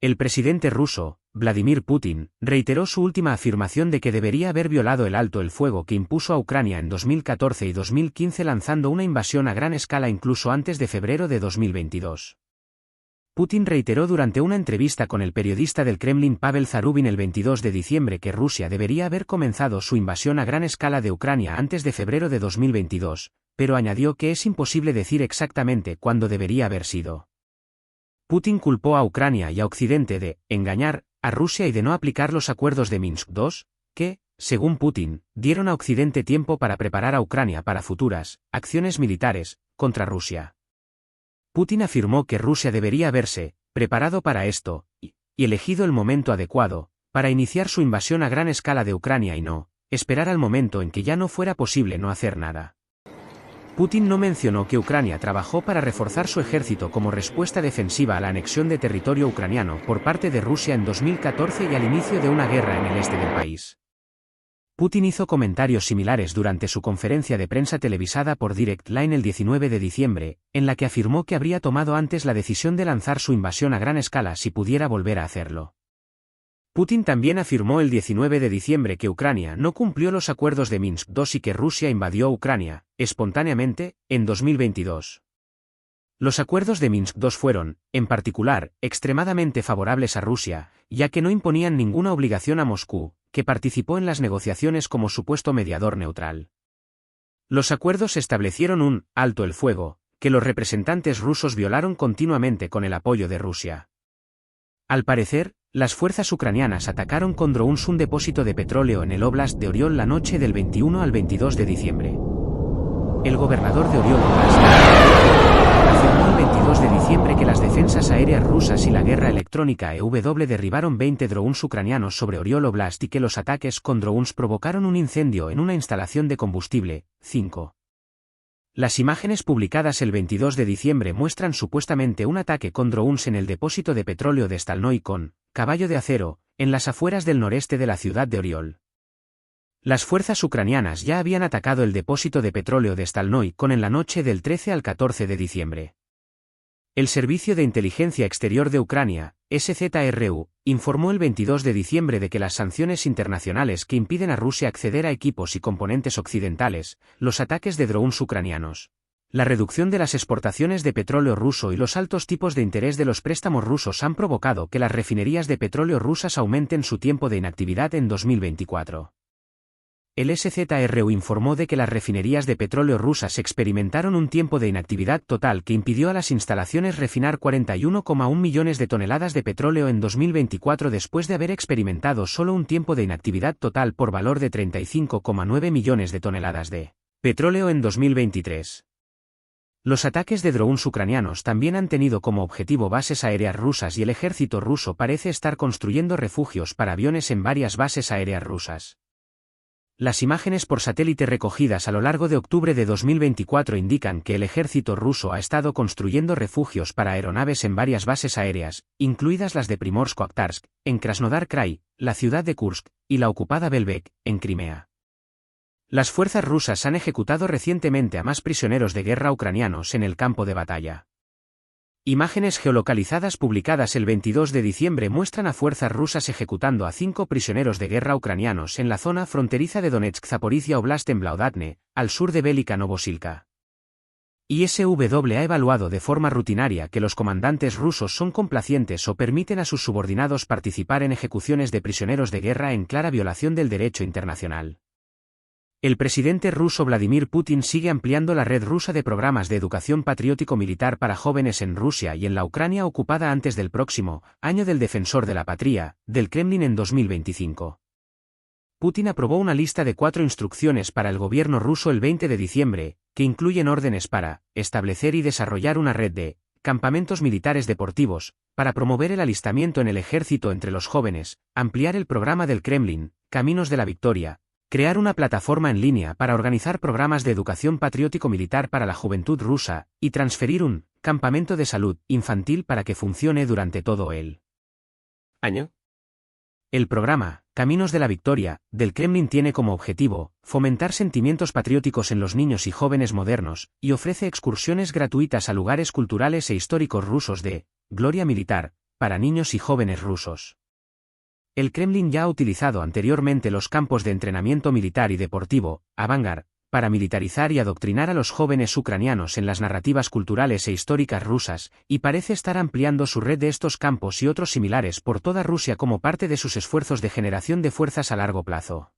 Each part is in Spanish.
El presidente ruso, Vladimir Putin, reiteró su última afirmación de que debería haber violado el alto el fuego que impuso a Ucrania en 2014 y 2015 lanzando una invasión a gran escala incluso antes de febrero de 2022. Putin reiteró durante una entrevista con el periodista del Kremlin Pavel Zarubin el 22 de diciembre que Rusia debería haber comenzado su invasión a gran escala de Ucrania antes de febrero de 2022, pero añadió que es imposible decir exactamente cuándo debería haber sido. Putin culpó a Ucrania y a Occidente de engañar a Rusia y de no aplicar los acuerdos de Minsk II, que, según Putin, dieron a Occidente tiempo para preparar a Ucrania para futuras acciones militares contra Rusia. Putin afirmó que Rusia debería haberse preparado para esto y elegido el momento adecuado para iniciar su invasión a gran escala de Ucrania y no esperar al momento en que ya no fuera posible no hacer nada. Putin no mencionó que Ucrania trabajó para reforzar su ejército como respuesta defensiva a la anexión de territorio ucraniano por parte de Rusia en 2014 y al inicio de una guerra en el este del país. Putin hizo comentarios similares durante su conferencia de prensa televisada por Direct Line el 19 de diciembre, en la que afirmó que habría tomado antes la decisión de lanzar su invasión a gran escala si pudiera volver a hacerlo. Putin también afirmó el 19 de diciembre que Ucrania no cumplió los acuerdos de Minsk II y que Rusia invadió Ucrania, espontáneamente, en 2022. Los acuerdos de Minsk II fueron, en particular, extremadamente favorables a Rusia, ya que no imponían ninguna obligación a Moscú, que participó en las negociaciones como supuesto mediador neutral. Los acuerdos establecieron un alto el fuego, que los representantes rusos violaron continuamente con el apoyo de Rusia. Al parecer, las fuerzas ucranianas atacaron con drones un depósito de petróleo en el Oblast de Oriol la noche del 21 al 22 de diciembre. El gobernador de Oriol Oblast afirmó el 22 de diciembre que las defensas aéreas rusas y la guerra electrónica EW derribaron 20 drones ucranianos sobre Oriol Oblast y que los ataques con drones provocaron un incendio en una instalación de combustible. 5. Las imágenes publicadas el 22 de diciembre muestran supuestamente un ataque con drones en el depósito de petróleo de Stalnoy con caballo de acero, en las afueras del noreste de la ciudad de Oriol. Las fuerzas ucranianas ya habían atacado el depósito de petróleo de Stalnoy con en la noche del 13 al 14 de diciembre. El Servicio de Inteligencia Exterior de Ucrania, SZRU, informó el 22 de diciembre de que las sanciones internacionales que impiden a Rusia acceder a equipos y componentes occidentales, los ataques de drones ucranianos, la reducción de las exportaciones de petróleo ruso y los altos tipos de interés de los préstamos rusos han provocado que las refinerías de petróleo rusas aumenten su tiempo de inactividad en 2024. El SZRU informó de que las refinerías de petróleo rusas experimentaron un tiempo de inactividad total que impidió a las instalaciones refinar 41,1 millones de toneladas de petróleo en 2024 después de haber experimentado solo un tiempo de inactividad total por valor de 35,9 millones de toneladas de petróleo en 2023. Los ataques de drones ucranianos también han tenido como objetivo bases aéreas rusas y el ejército ruso parece estar construyendo refugios para aviones en varias bases aéreas rusas. Las imágenes por satélite recogidas a lo largo de octubre de 2024 indican que el ejército ruso ha estado construyendo refugios para aeronaves en varias bases aéreas, incluidas las de Primorsko-Akhtarsk, en Krasnodar Krai, la ciudad de Kursk, y la ocupada Belbek, en Crimea. Las fuerzas rusas han ejecutado recientemente a más prisioneros de guerra ucranianos en el campo de batalla. Imágenes geolocalizadas publicadas el 22 de diciembre muestran a fuerzas rusas ejecutando a 5 prisioneros de guerra ucranianos en la zona fronteriza de Donetsk-Zaporizhia Oblast en Blaudátne, al sur de Velika Novosilka. ISW ha evaluado de forma rutinaria que los comandantes rusos son complacientes o permiten a sus subordinados participar en ejecuciones de prisioneros de guerra en clara violación del derecho internacional. El presidente ruso Vladimir Putin sigue ampliando la red rusa de programas de educación patriótico militar para jóvenes en Rusia y en la Ucrania ocupada antes del próximo Año del Defensor de la Patria, del Kremlin en 2025. Putin aprobó una lista de 4 instrucciones para el gobierno ruso el 20 de diciembre, que incluyen órdenes para establecer y desarrollar una red de campamentos militares deportivos, para promover el alistamiento en el ejército entre los jóvenes, ampliar el programa del Kremlin, Caminos de la Victoria, crear una plataforma en línea para organizar programas de educación patriótico-militar para la juventud rusa, y transferir un campamento de salud infantil para que funcione durante todo el año. El programa, Caminos de la Victoria, del Kremlin tiene como objetivo fomentar sentimientos patrióticos en los niños y jóvenes modernos, y ofrece excursiones gratuitas a lugares culturales e históricos rusos de gloria militar, para niños y jóvenes rusos. El Kremlin ya ha utilizado anteriormente los campos de entrenamiento militar y deportivo, Avangard, para militarizar y adoctrinar a los jóvenes ucranianos en las narrativas culturales e históricas rusas, y parece estar ampliando su red de estos campos y otros similares por toda Rusia como parte de sus esfuerzos de generación de fuerzas a largo plazo.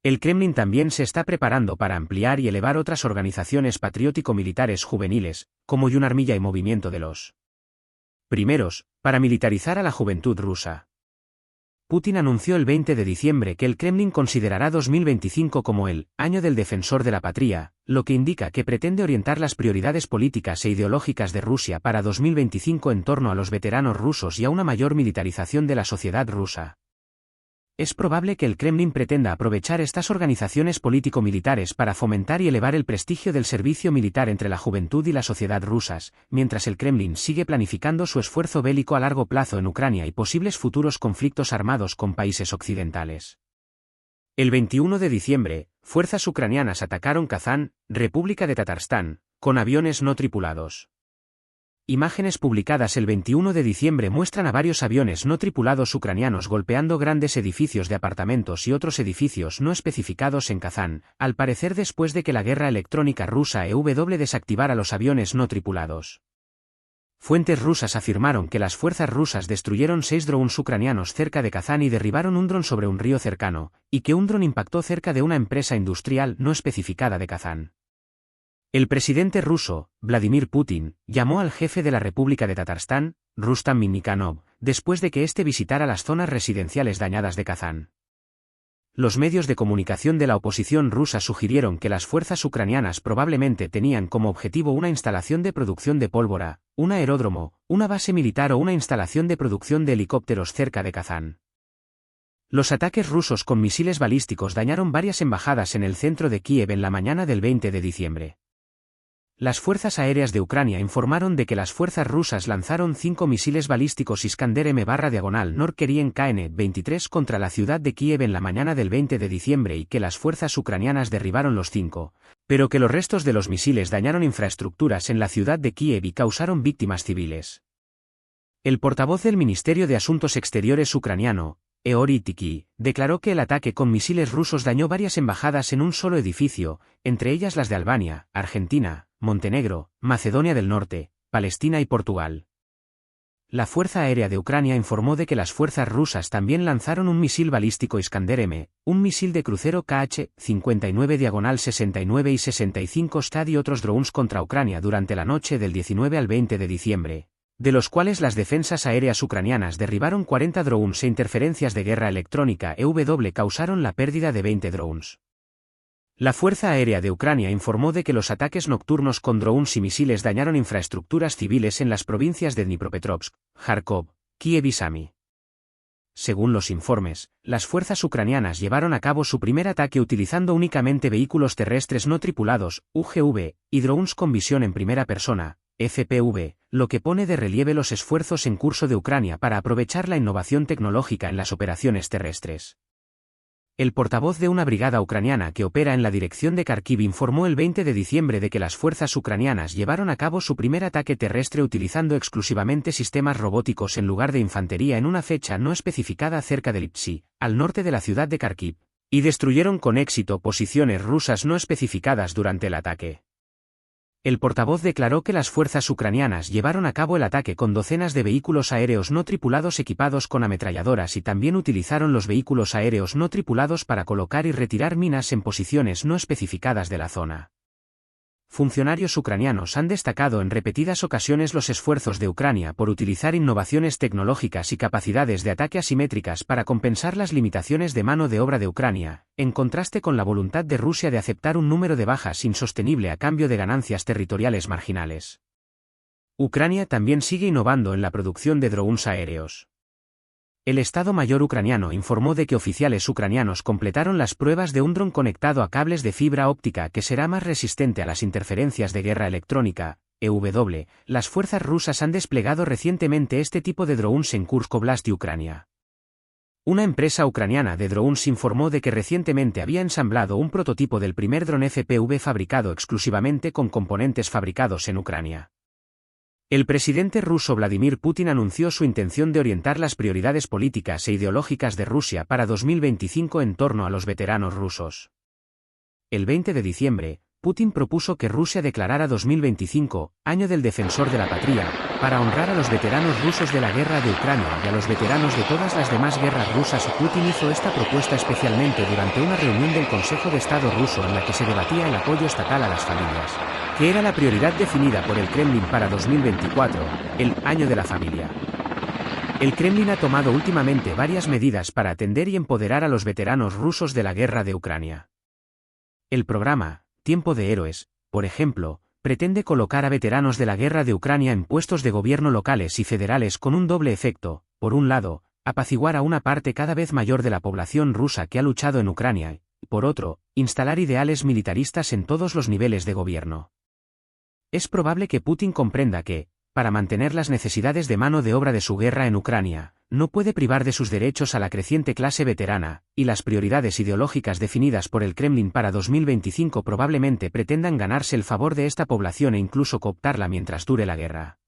El Kremlin también se está preparando para ampliar y elevar otras organizaciones patriótico-militares juveniles, como Yunarmilla y Movimiento de los Primeros, para militarizar a la juventud rusa. Putin anunció el 20 de diciembre que el Kremlin considerará 2025 como el año del defensor de la patria, lo que indica que pretende orientar las prioridades políticas e ideológicas de Rusia para 2025 en torno a los veteranos rusos y a una mayor militarización de la sociedad rusa. Es probable que el Kremlin pretenda aprovechar estas organizaciones político-militares para fomentar y elevar el prestigio del servicio militar entre la juventud y la sociedad rusas, mientras el Kremlin sigue planificando su esfuerzo bélico a largo plazo en Ucrania y posibles futuros conflictos armados con países occidentales. El 21 de diciembre, fuerzas ucranianas atacaron Kazán, República de Tatarstán, con aviones no tripulados. Imágenes publicadas el 21 de diciembre muestran a varios aviones no tripulados ucranianos golpeando grandes edificios de apartamentos y otros edificios no especificados en Kazán, al parecer después de que la guerra electrónica rusa EW desactivara los aviones no tripulados. Fuentes rusas afirmaron que las fuerzas rusas destruyeron 6 drones ucranianos cerca de Kazán y derribaron un dron sobre un río cercano, y que un dron impactó cerca de una empresa industrial no especificada de Kazán. El presidente ruso, Vladimir Putin, llamó al jefe de la República de Tatarstán, Rustam Minnikhanov, después de que éste visitara las zonas residenciales dañadas de Kazán. Los medios de comunicación de la oposición rusa sugirieron que las fuerzas ucranianas probablemente tenían como objetivo una instalación de producción de pólvora, un aeródromo, una base militar o una instalación de producción de helicópteros cerca de Kazán. Los ataques rusos con misiles balísticos dañaron varias embajadas en el centro de Kiev en la mañana del 20 de diciembre. Las fuerzas aéreas de Ucrania informaron de que las fuerzas rusas lanzaron 5 misiles balísticos Iskander-M/Nord KN-23 contra la ciudad de Kiev en la mañana del 20 de diciembre y que las fuerzas ucranianas derribaron los 5, pero que los restos de los misiles dañaron infraestructuras en la ciudad de Kiev y causaron víctimas civiles. El portavoz del Ministerio de Asuntos Exteriores ucraniano, Eori Tiki, declaró que el ataque con misiles rusos dañó varias embajadas en un solo edificio, entre ellas las de Albania, Argentina, Montenegro, Macedonia del Norte, Palestina y Portugal. La Fuerza Aérea de Ucrania informó de que las fuerzas rusas también lanzaron un misil balístico Iskander-M, un misil de crucero Kh-59/69 y 65 Stad y otros drones contra Ucrania durante la noche del 19 al 20 de diciembre, de los cuales las defensas aéreas ucranianas derribaron 40 drones e interferencias de guerra electrónica EW causaron la pérdida de 20 drones. La Fuerza Aérea de Ucrania informó de que los ataques nocturnos con drones y misiles dañaron infraestructuras civiles en las provincias de Dnipropetrovsk, Kharkov, Kiev y Sami. Según los informes, las fuerzas ucranianas llevaron a cabo su primer ataque utilizando únicamente vehículos terrestres no tripulados, UGV, y drones con visión en primera persona, FPV, lo que pone de relieve los esfuerzos en curso de Ucrania para aprovechar la innovación tecnológica en las operaciones terrestres. El portavoz de una brigada ucraniana que opera en la dirección de Kharkiv informó el 20 de diciembre de que las fuerzas ucranianas llevaron a cabo su primer ataque terrestre utilizando exclusivamente sistemas robóticos en lugar de infantería en una fecha no especificada cerca de Lipsy, al norte de la ciudad de Kharkiv, y destruyeron con éxito posiciones rusas no especificadas durante el ataque. El portavoz declaró que las fuerzas ucranianas llevaron a cabo el ataque con docenas de vehículos aéreos no tripulados equipados con ametralladoras y también utilizaron los vehículos aéreos no tripulados para colocar y retirar minas en posiciones no especificadas de la zona. Funcionarios ucranianos han destacado en repetidas ocasiones los esfuerzos de Ucrania por utilizar innovaciones tecnológicas y capacidades de ataque asimétricas para compensar las limitaciones de mano de obra de Ucrania, en contraste con la voluntad de Rusia de aceptar un número de bajas insostenible a cambio de ganancias territoriales marginales. Ucrania también sigue innovando en la producción de drones aéreos. El Estado Mayor ucraniano informó de que oficiales ucranianos completaron las pruebas de un dron conectado a cables de fibra óptica que será más resistente a las interferencias de guerra electrónica, EW. Las fuerzas rusas han desplegado recientemente este tipo de drones en Kursk Oblast y Ucrania. Una empresa ucraniana de drones informó de que recientemente había ensamblado un prototipo del primer dron FPV fabricado exclusivamente con componentes fabricados en Ucrania. El presidente ruso Vladimir Putin anunció su intención de orientar las prioridades políticas e ideológicas de Rusia para 2025 en torno a los veteranos rusos. El 20 de diciembre, Putin propuso que Rusia declarara 2025, Año del Defensor de la Patria, para honrar a los veteranos rusos de la guerra de Ucrania y a los veteranos de todas las demás guerras rusas. Putin hizo esta propuesta especialmente durante una reunión del Consejo de Estado ruso en la que se debatía el apoyo estatal a las familias, que era la prioridad definida por el Kremlin para 2024, el Año de la Familia. El Kremlin ha tomado últimamente varias medidas para atender y empoderar a los veteranos rusos de la guerra de Ucrania. El programa Tiempo de Héroes, por ejemplo, pretende colocar a veteranos de la guerra de Ucrania en puestos de gobierno locales y federales con un doble efecto: por un lado, apaciguar a una parte cada vez mayor de la población rusa que ha luchado en Ucrania, y por otro, instalar ideales militaristas en todos los niveles de gobierno. Es probable que Putin comprenda que, para mantener las necesidades de mano de obra de su guerra en Ucrania, no puede privar de sus derechos a la creciente clase veterana, y las prioridades ideológicas definidas por el Kremlin para 2025 probablemente pretendan ganarse el favor de esta población e incluso cooptarla mientras dure la guerra.